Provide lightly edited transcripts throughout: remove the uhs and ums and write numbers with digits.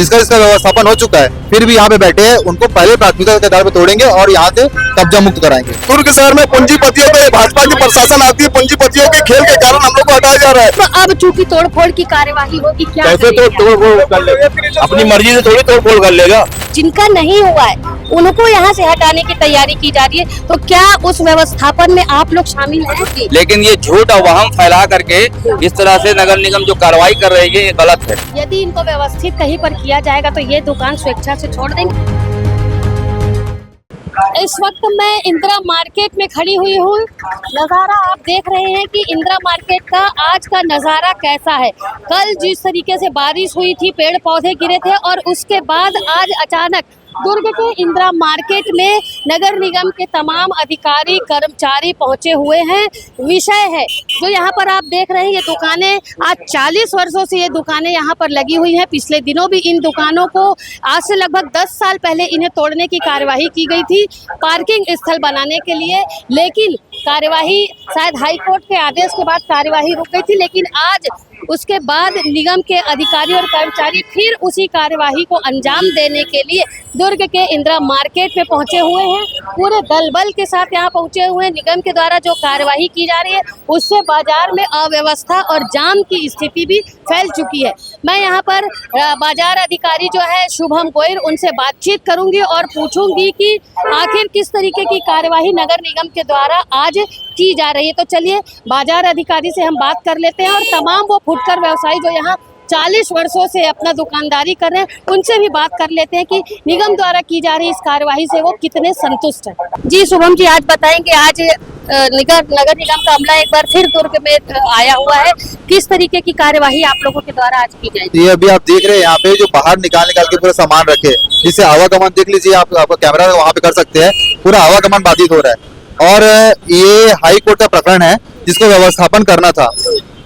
जिसका इसका व्यवस्थापन हो चुका है, फिर भी यहाँ पे बैठे हैं, उनको पहले प्राथमिकता के आधार पर तोड़ेंगे और यहाँ से कब्जा मुक्त कराएंगे। दुर्ग शहर में पूंजीपतियों पे भाजपा की प्रशासन आती है, पूंजीपतियों के खेल के कारण हम लोग को हटाया जा रहा है। तो अब चूंकि तोड़फोड़ की कार्यवाही होगी, क्या कैसे तो तोड़फोड़ कर लेगा, अपनी मर्जी से थोड़ी तोड़फोड़ कर लेगा। जिनका नहीं हुआ है उनको यहाँ से हटाने की तैयारी की जा रही है, तो क्या उस व्यवस्थापन में आप लोग शामिल होंगे? लेकिन ये झूठ और वहम फैला करके इस तरह से नगर निगम जो कार्रवाई कर रही है ये गलत है। यदि इनको व्यवस्थित कहीं पर किया जाएगा तो ये दुकान स्वेच्छा से छोड़ देंगे। इस वक्त मैं इंदिरा मार्केट में खड़ी हुई हूँ। नज़ारा आप देख रहे हैं कि इंदिरा मार्केट का आज का नज़ारा कैसा है। कल जिस तरीके से बारिश हुई थी, पेड़ पौधे गिरे थे और उसके बाद आज अचानक दुर्ग के इंदिरा मार्केट में नगर निगम के तमाम अधिकारी कर्मचारी पहुंचे हुए हैं। विषय है जो यहाँ पर आप देख रहे हैं, ये दुकानें आज 40 वर्षों से ये दुकानें यहाँ पर लगी हुई हैं। पिछले दिनों भी इन दुकानों को आज से लगभग 10 साल पहले इन्हें तोड़ने की कार्यवाही की गई थी पार्किंग स्थल बनाने के लिए, लेकिन कार्यवाही शायद हाई कोर्ट के आदेश के बाद कार्यवाही रुक गई थी। लेकिन आज उसके बाद निगम के अधिकारी और कर्मचारी फिर उसी कार्यवाही को अंजाम देने के लिए दुर्ग के इंदिरा मार्केट में पहुंचे हुए हैं। पूरे दल बल के साथ यहाँ पहुंचे हुए हैं। निगम के द्वारा जो कार्यवाही की जा रही है उससे बाजार में अव्यवस्था और जाम की स्थिति भी फैल चुकी है। मैं यहाँ पर बाजार अधिकारी जो है शुभम गोयल, उनसे बातचीत करूंगी और पूछूंगी कि आखिर किस तरीके की कार्यवाही नगर निगम के द्वारा आज की जा रही है। तो चलिए बाजार अधिकारी से हम बात कर लेते हैं और तमाम वो फुटकर व्यवसायी जो यहाँ 40 वर्षों से अपना दुकानदारी कर रहे हैं उनसे भी बात कर लेते हैं कि निगम द्वारा की जा रही इस कार्यवाही से वो कितने संतुष्ट हैं। जी शुभम जी, आज बताएंगे, आज नगर निगम का अमला एक बार फिर दुर्ग में आया हुआ है, किस तरीके की कार्यवाही आप लोगों के द्वारा आज की जाएगी? ये अभी आप देख रहे हैं यहाँ पे जो बाहर निकाल के पूरा सामान रखे, जिससे आवागमन देख लीजिए, आप कैमरा वहाँ पे कर सकते हैं, पूरा आवागमन बाधित हो रहा है। और ये हाई कोर्ट का प्रकरण है जिसको व्यवस्थापन करना था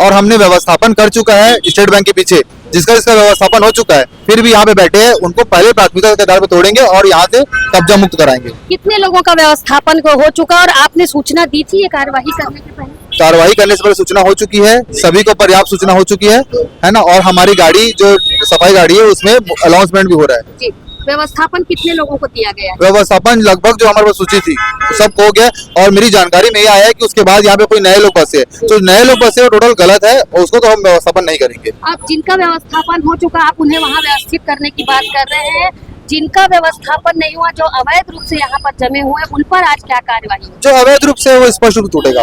और हमने व्यवस्थापन कर चुका है स्टेट बैंक के पीछे, जिसका इसका व्यवस्थापन हो चुका है, फिर भी यहाँ पे बैठे हैं, उनको पहले प्राथमिकता के आधार पर तोड़ेंगे और यहाँ से कब्जा मुक्त कराएंगे। कितने लोगों का व्यवस्थापन हो चुका और आपने सूचना दी थी ये कार्यवाही करने के पहले? कार्रवाई करने से पहले सूचना हो चुकी है, सभी को पर्याप्त सूचना हो चुकी है ना। और हमारी गाड़ी जो सफाई गाड़ी है उसमें अनाउंसमेंट भी हो रहा है। जी, व्यवस्थापन कितने लोगों को दिया गया है? व्यवस्थापन लगभग जो हमारे पास सूची थी सब हो गया और मेरी जानकारी में ये आया है कि उसके बाद यहाँ पे कोई नए लोग बसे, तो नए लोग बसे वो टोटल गलत है और उसको तो हम व्यवस्थापन नहीं करेंगे। आप जिनका व्यवस्थापन हो चुका आप उन्हें वहाँ व्यवस्थित करने की बात कर रहे हैं, जिनका व्यवस्थापन नहीं हुआ, जो अवैध रूप से यहाँ पर जमे हुए हैं, उन पर आज क्या कार्यवाही? जो अवैध रूप से वो स्पष्ट रूप टूटेगा,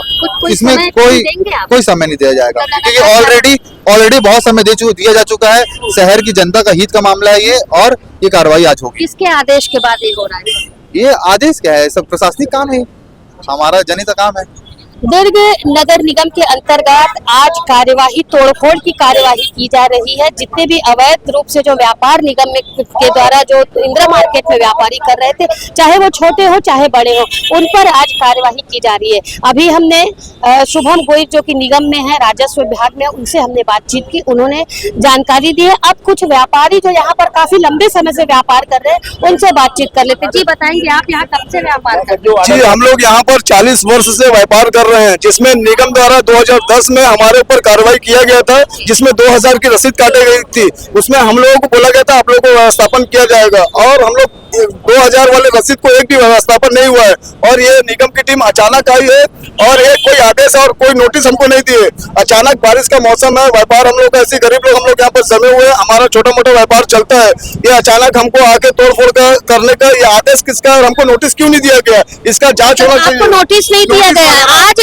इसमें कोई समय नहीं दिया जाएगा, क्योंकि ऑलरेडी बहुत समय दिया जा चुका है। शहर की जनता का हित का मामला है ये, और ये कार्रवाई आज होगी। किसके आदेश के बाद ये हो रहा है? ये आदेश क्या है, सब प्रशासनिक काम है, हमारा जनहित का काम है। दुर्ग नगर निगम के अंतर्गत आज कार्यवाही, तोड़फोड़ की कार्यवाही की जा रही है। जितने भी अवैध रूप से जो व्यापार निगम में के द्वारा जो इंदिरा मार्केट में व्यापारी कर रहे थे, चाहे वो छोटे हो चाहे बड़े हो, उन पर आज कार्यवाही की जा रही है। अभी हमने शुभम गोयल जो कि निगम में है, राजस्व विभाग में, उनसे हमने बातचीत की, उन्होंने जानकारी दी है। अब कुछ व्यापारी जो यहाँ पर काफी लंबे समय से व्यापार कर रहे हैं उनसे बातचीत कर लेते हैं। जी बताएंगे, आप यहाँ कब से व्यापार कर रहे हैं? जी, हम लोग यहाँ पर 40 वर्ष से व्यापार कर रहे हैं, जिसमें निगम द्वारा 2010 में हमारे ऊपर कार्रवाई किया गया था, जिसमें 2000 की रसीद काटी गई थी। उसमें हम लोगों को बोला गया था आप लोगों को व्यवस्थापन किया जाएगा, और हम लोग 2000 वाले रसीद को एक भी व्यवस्थापन नहीं हुआ है। और ये निगम की टीम अचानक आई है और एक कोई आदेश और कोई नोटिस हमको नहीं दिए। अचानक बारिश का मौसम है, व्यापार हम लोग ऐसे गरीब लोग हम लोग यहाँ पर जमे हुए हैं, हमारा छोटा मोटा व्यापार चलता है। ये अचानक हमको आके तोड़फोड़ करने का ये आदेश किसका और हमको नोटिस क्यों नहीं दिया गया, इसका जांच होना चाहिए। आपको नोटिस नहीं दिया गया, आज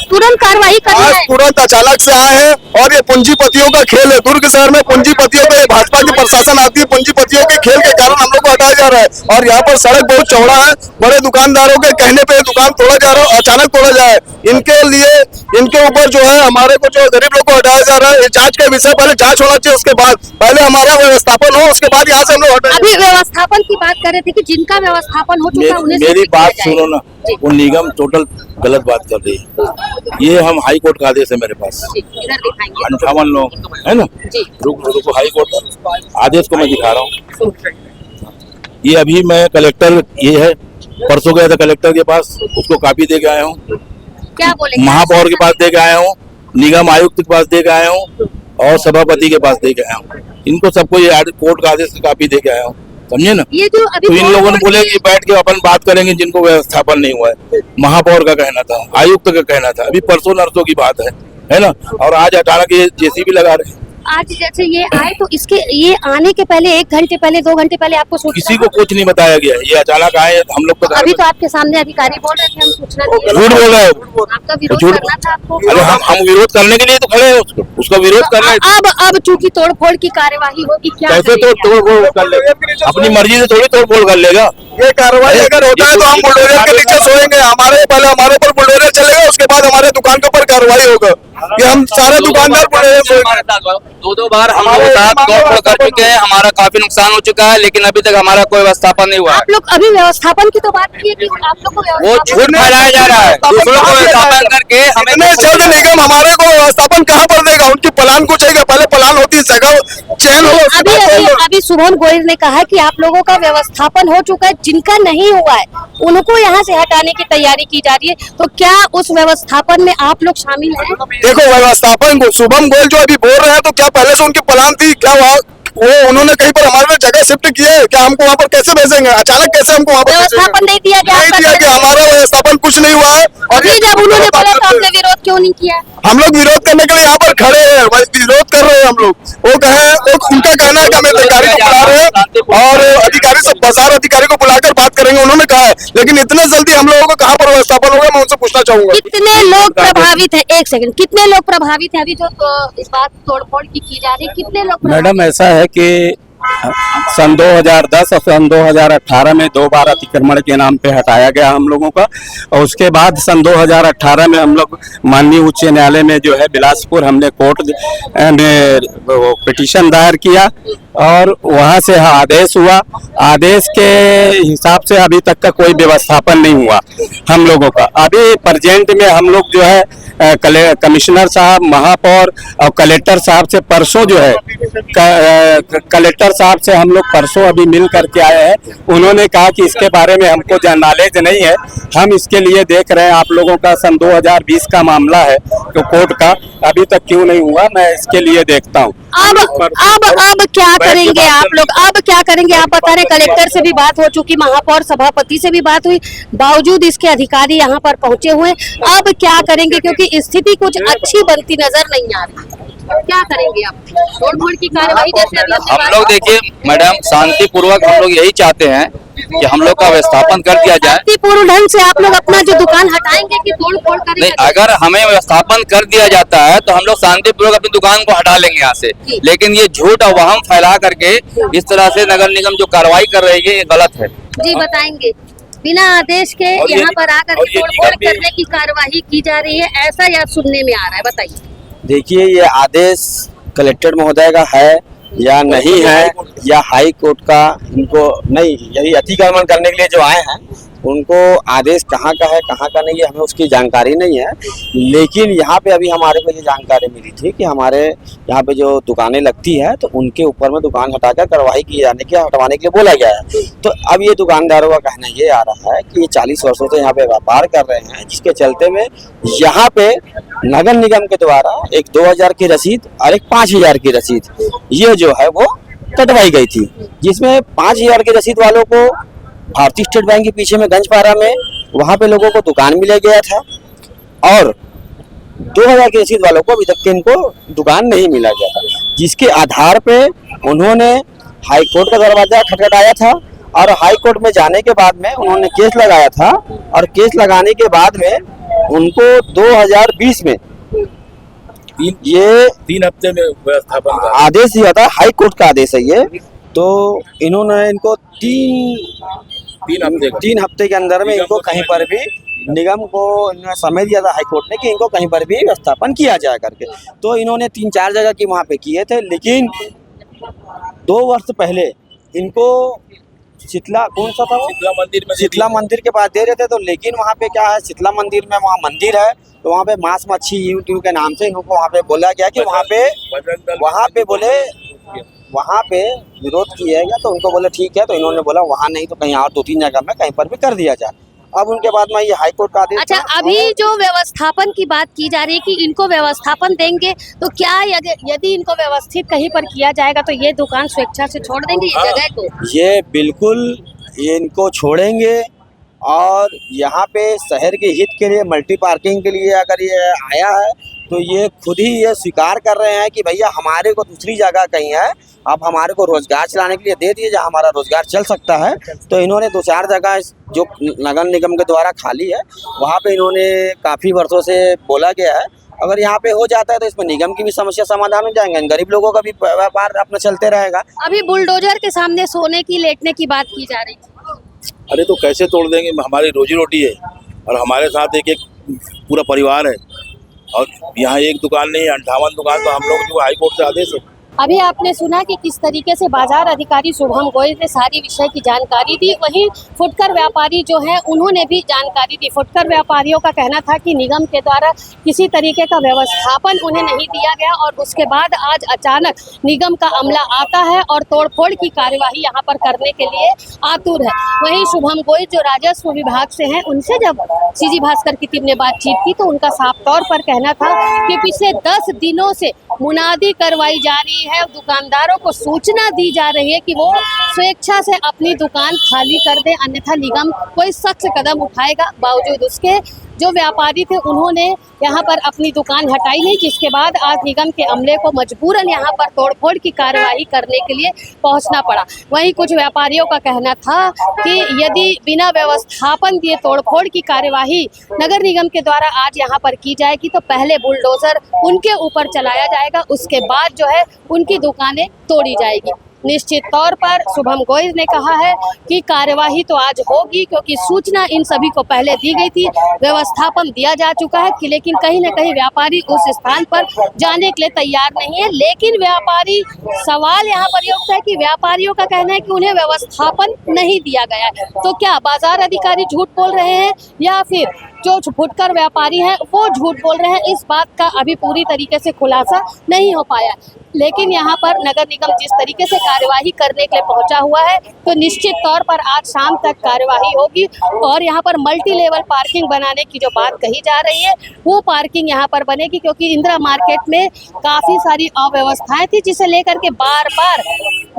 तुरंत कार्रवाई करनी है। तुरंत अचानक से आए हैं और ये पूंजीपतियों का खेल है। दुर्ग शहर में पूंजीपतियों पे भाजपा की प्रशासन आती है, पूंजीपतियों के खेल के कारण हम लोग को हटाया जा रहा है। और यहाँ पर सड़क बहुत चौड़ा है, बड़े दुकानदारों के कहने पे दुकान तोड़ा जा रहा है, अचानक तोड़ा जाए, इनके लिए इनके ऊपर जो है हमारे को जो गरीब लोग को हटाया जा रहा है। ये जांच का विषय, पहले जांच होना चाहिए, उसके बाद पहले हमारा व्यवस्थापन हो, उसके बाद यहाँ से हम लोग हटाए। अभी व्यवस्थापन की बात कर रहे थे कि जिनका व्यवस्थापन हो चुका है उन्हें मेरी बात सुनो ना, वो निगम टोटल गलत बात कर रही है। ये हम हाई कोर्ट का आदेश है मेरे पास, इधर दिखाएंगे 58 लोग है ना। रुको हाई कोर्ट आदेश को मैं दिखा रहा हूँ। ये अभी मैं कलेक्टर, ये है, परसों गया था कलेक्टर के पास, उसको कॉपी दे के आया हूँ। क्या बोलेंगे? महापौर के पास दे के आया हूँ, निगम आयुक्त के पास दे के आया हूँ और सभापति के पास दे के आया हूँ। इनको सबको ये कोर्ट का आदेश की कॉपी दे के आया हूँ, समझे ना। ये जो अभी तो इन लोगों ने कोर्ट बोले की- कि बैठ के अपन बात करेंगे जिनको व्यवस्थापन नहीं हुआ है। महापौर का कहना था, आयुक्त का कहना था, अभी परसों नरसों की बात है ना। और आज अचानक ये जेसीबी लगा रहे हैं। आज जैसे ये आए तो इसके ये आने के पहले 1 घंटे पहले 2 घंटे पहले आपको सूचना किसी को कुछ नहीं बताया गया है। ये अचानक आए, हम लोग तो घर अभी में- तो आपके सामने अधिकारी बोल रहे थे हम सूचना दिए। झूठ बोल रहे हो। आपका विरोध झूठ- करना था आपको। अरे हम विरोध करने के लिए तो खड़े हैं, उसका विरोध कर रहे हैं। अब चूंकि तोड़फोड़ की कार्यवाही होगी, क्या कैसे करेंगे आप? तोड़ फोड़ कर लेगा, अपनी मर्जी से थोड़ी तोड़ फोड़ कर लेगा। ये कार्रवाई अगर होता है तो हम बुलडोजर के नीचे सोएंगे। पहले हमारे ऊपर बुलडोजर चलेगा, उसके बाद हमारे दुकान के ऊपर कार्रवाई होगा। ये हम सारे दुकानदार बुलडोजर सोएंगे। दो बार हम लोग साथ तोड़फोड़ कर चुके हैं, हमारा काफी नुकसान हो चुका है, लेकिन अभी तक हमारा कोई व्यवस्थापन नहीं हुआ है। आप लोग अभी व्यवस्थापन की तो बात किए कि आप लोग को वो व्यवस्थापन- झूठ फैलाया जा रहा है, दूसरों को व्यवस्थापन करके हमें इतने जल्द निगम हमारे को व्यवस्थापन कहाँ पर देगा? उनकी प्लान कुछ है, पहले प्लान होती है, जगह चयन हो, उसके अभी बाद अभी होगा। अभी शुभम गोयल ने कहा कि आप लोगों का व्यवस्थापन हो चुका है, जिनका नहीं हुआ है उनको यहाँ से हटाने की तैयारी की जा रही है। तो क्या उस व्यवस्थापन में आप लोग शामिल हैं? देखो व्यवस्थापन को शुभम गोयल जो अभी बोल रहे हैं, तो क्या पहले से उनकी प्लान थी? क्या वो उन्होंने कहीं पर हमारे जगह शिफ्ट किए है? क्या हमको वहाँ पर कैसे भेजेंगे? अचानक कैसे हमको वहाँ पर व्यवस्थापन नहीं दिया गया नहीं आपका दिया गया, हमारा व्यवस्थापन कुछ नहीं हुआ है। और अभी जब उन्होंने बोला तो आपने विरोध क्यों नहीं किया? हम लोग विरोध करने के लिए यहाँ पर खड़े हैं, वही विरोध कर रहे हैं हम लोग। वो उनका कहना है कि हम अधिकारी को बुला रहे हैं और अधिकारी से बाजार अधिकारी को बुलाकर बात करेंगे, उन्होंने कहा है। लेकिन इतने जल्दी हम लोगों को कहाँ पर व्यवस्थापन होगा, मैं उनसे पूछना चाहूंगा। कितने लोग प्रभावित हैं? 1 सेकंड, कितने लोग प्रभावित हैं? अभी जो इस बात तोड़फोड़ की जा रही है, कितने लोग प्रभावित मैडम ऐसा है कि सन 2010 और सन 2018 में 2 बार अतिक्रमण के नाम पे हटाया गया हम लोगों का। और उसके बाद सन 2018 में हम लोग माननीय उच्च न्यायालय में जो है बिलासपुर हमने कोर्ट में पिटीशन दायर किया और वहाँ से आदेश हुआ। आदेश के हिसाब से अभी तक का कोई व्यवस्थापन नहीं हुआ हम लोगों का। अभी प्रेजेंट में हम लोग जो है कमिश्नर साहब, महापौर और कलेक्टर साहब से परसों जो है कलेक्टर साहब से हम लोग परसों अभी मिल करके आए हैं। उन्होंने कहा कि इसके बारे में हमको नॉलेज नहीं है, हम इसके लिए देख रहे हैं। आप लोगों का सन 2020 का मामला है तो कोर्ट का अभी तक क्यों नहीं हुआ, मैं इसके लिए देखता हूँ। अब क्या करेंगे आप लोग? अब क्या करेंगे आप बता रहे? कलेक्टर से भी बात हो चुकी, महापौर सभापति से भी बात हुई, बावजूद इसके अधिकारी यहाँ पर पहुंचे हुए। अब क्या करेंगे? क्योंकि स्थिति कुछ अच्छी बनती नजर नहीं आ रही। क्या करेंगे आप? तोड़फोड़ की कार्रवाई जैसे अभी हमने हम बात- लोग देखिए मैडम, शांतिपूर्वक हम लोग यही चाहते हैं कि हम लोग का व्यवस्थापन कर दिया जाए। शांतिपूर्ण ढंग से आप लोग अपना जो दुकान हटाएंगे कि तोड़फोड़ करेंगे? नहीं, अगर हमें व्यवस्थापन कर दिया जाता है तो हम लोग शांतिपूर्वक अपनी दुकान को हटा लेंगे यहाँ से। लेकिन ये झूठ और वहम फैला करके इस तरह से नगर निगम जो कार्रवाई कर रही है, ये गलत है। जी बताएंगे। बिना आदेश के और ये- यहाँ पर आकर और के ये तोड़फोड़ निगम भी- करने की कार्यवाही की जा रही है, ऐसा या सुनने में आ रहा है? बताइए। देखिए ये आदेश कलेक्टर महोदय का है या नहीं है, या हाई कोर्ट का, इनको नहीं, यही अतिक्रमण करने के लिए जो आए हैं उनको आदेश कहाँ का है कहाँ का नहीं है हमें उसकी जानकारी नहीं है। लेकिन यहाँ पे अभी हमारे को ये जानकारी मिली थी कि हमारे यहाँ पे जो दुकानें लगती है तो उनके ऊपर में दुकान हटाकर कार्रवाई की जाने के हटवाने के लिए बोला गया है। तो अब ये दुकानदारों का कहना ये आ रहा है कि ये 40 वर्षों से यहाँ पे व्यापार कर रहे हैं, जिसके चलते में यहाँ पे नगर निगम के द्वारा एक 2000 की रसीद और एक 5000 की रसीद ये जो है वो कटवाई गई थी, जिसमें 5000 की रसीद वालों को भारतीय स्टेट बैंक के पीछे में गंजपारा में वहां पे लोगों को दुकान मिला गया था और 2000 की रसीद वालों को अभी तक के इनको दुकान नहीं मिला गया था, जिसके आधार पे उन्होंने हाई कोर्ट का दरवाजा खटखटाया था और हाई कोर्ट में जाने के बाद में उन्होंने केस लगाया था और केस लगाने के बाद में उनको 2020 में ये 3 हफ्ते में व्यवस्थापन का आदेश दिया था, हाई कोर्ट का आदेश है ये। तो इन्होंने इनको 3 हफ्ते के अंदर में इनको कहीं पर भी निगम को इन्होंने समय दिया था हाई कोर्ट ने कि इनको कहीं पर भी व्यवस्थापन किया जाए करके। तो इन्होंने 3-4 जगह की वहाँ पे किए थे, लेकिन 2 वर्ष पहले इनको शीतला कौन सा था वो शीतला मंदिर में शीतला मंदिर के पास दे रहे थे। तो लेकिन वहाँ पे क्या है, शीतला मंदिर में वहाँ मंदिर है तो वहाँ पे मांस मच्छी यूट्यूब के नाम से इनको वहाँ पे बोला गया कि वहाँ पे बोले वहाँ पे विरोध किया गया। तो उनको बोले ठीक है, तो इन्होंने बोला वहाँ नहीं तो कहीं और 2-3 जगह में कहीं पर भी कर दिया जाए। अब उनके बाद में ये हाई कोर्ट का आदेश अच्छा, था। अभी जो व्यवस्थापन की बात की जा रही है कि इनको व्यवस्थापन देंगे, तो क्या यदि इनको व्यवस्थित कहीं पर किया जाएगा तो ये दुकान स्वेच्छा से छोड़ देंगे इस जगह को? ये बिल्कुल इनको छोड़ेंगे और यहाँ पे शहर के हित के लिए मल्टी पार्किंग के लिए अगर ये आया है तो ये खुद ही ये स्वीकार कर रहे हैं कि भैया हमारे को दूसरी जगह कहीं है, आप हमारे को रोजगार चलाने के लिए दे दिए जहाँ हमारा रोजगार चल सकता है। तो इन्होंने 2-4 जगह जो नगर निगम के द्वारा खाली है वहाँ पे इन्होंने काफ़ी वर्षों से बोला गया है, अगर यहाँ पे हो जाता है तो इसमें निगम की भी समस्या समाधान हो जाएंगे, गरीब लोगों का भी व्यापार अपना चलते रहेगा। अभी बुलडोजर के सामने सोने की लेटने की बात की जा रही थी। अरे तो कैसे तोड़ देंगे, हमारी रोजी रोटी है और हमारे साथ एक पूरा परिवार है और यहाँ एक दुकान नहीं है, 58 दुकान। तो हम लोग जो हाई कोर्ट से आदेश है। अभी आपने सुना कि किस तरीके से बाजार अधिकारी शुभम गोयल ने सारी विषय की जानकारी दी, वहीं फुटकर व्यापारी जो है उन्होंने भी जानकारी दी। फुटकर व्यापारियों का कहना था कि निगम के द्वारा किसी तरीके का व्यवस्थापन उन्हें नहीं दिया गया और उसके बाद आज अचानक निगम का अमला आता है और तोड़फोड़ की कार्यवाही यहाँ पर करने के लिए आतुर है। वहीं शुभम गोयल जो राजस्व विभाग से हैं, उनसे जब सीजी भास्कर की टीम ने बातचीत की तो उनका साफ तौर पर कहना था कि पिछले 10 दिनों से मुनादी करवाई जा रही है, दुकानदारों को सूचना दी जा रही है कि वो स्वेच्छा से अपनी दुकान खाली कर दें, अन्यथा निगम कोई सख्त कदम उठाएगा। बावजूद उसके जो व्यापारी थे उन्होंने यहाँ पर अपनी दुकान हटाई नहीं, जिसके बाद आज निगम के अमले को मजबूरन यहाँ पर तोड़फोड़ की कार्यवाही करने के लिए पहुँचना पड़ा। वहीं कुछ व्यापारियों का कहना था कि यदि बिना व्यवस्थापन दिए तोड़फोड़ की कार्यवाही नगर निगम के द्वारा आज यहाँ पर की जाएगी तो पहले बुलडोजर उनके ऊपर चलाया जाएगा, उसके बाद जो है उनकी दुकानें तोड़ी जाएगी। निश्चित तौर पर शुभम गोयल ने कहा है कि कार्यवाही तो आज होगी क्योंकि सूचना इन सभी को पहले दी गई थी, व्यवस्थापन दिया जा चुका है कि लेकिन कहीं ना कहीं व्यापारी उस स्थान पर जाने के लिए तैयार नहीं है। लेकिन व्यापारी सवाल यहाँ पर ये उठता है कि व्यापारियों का कहना है कि उन्हें व्यवस्थापन नहीं दिया गया है, तो क्या बाजार अधिकारी झूठ बोल रहे हैं या फिर जो फुटकर व्यापारी हैं वो झूठ बोल रहे हैं? इस बात का अभी पूरी तरीके से खुलासा नहीं हो पाया। लेकिन यहाँ पर नगर निगम जिस तरीके से कार्यवाही करने के लिए पहुंचा हुआ है तो निश्चित तौर पर आज शाम तक कार्यवाही होगी और यहाँ पर मल्टी लेवल पार्किंग बनाने की जो बात कही जा रही है वो पार्किंग यहाँ पर बनेगी, क्योंकि इंदिरा मार्केट में काफ़ी सारी अव्यवस्थाएं थी जिसे लेकर के बार बार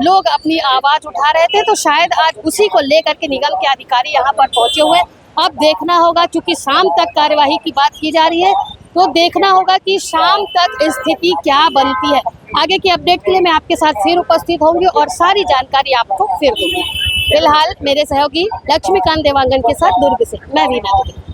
लोग अपनी आवाज़ उठा रहे थे। तो शायद आज उसी को लेकर के निगम के अधिकारी यहाँ पर पहुँचे हुए हैं। अब देखना होगा, चूंकि शाम तक कार्यवाही की बात की जा रही है तो देखना होगा कि शाम तक स्थिति क्या बनती है। आगे की अपडेट के लिए मैं आपके साथ फिर उपस्थित होंगी और सारी जानकारी आपको फिर दूंगी। फिलहाल मेरे सहयोगी लक्ष्मीकांत देवांगन के साथ दुर्ग से मैं वीना।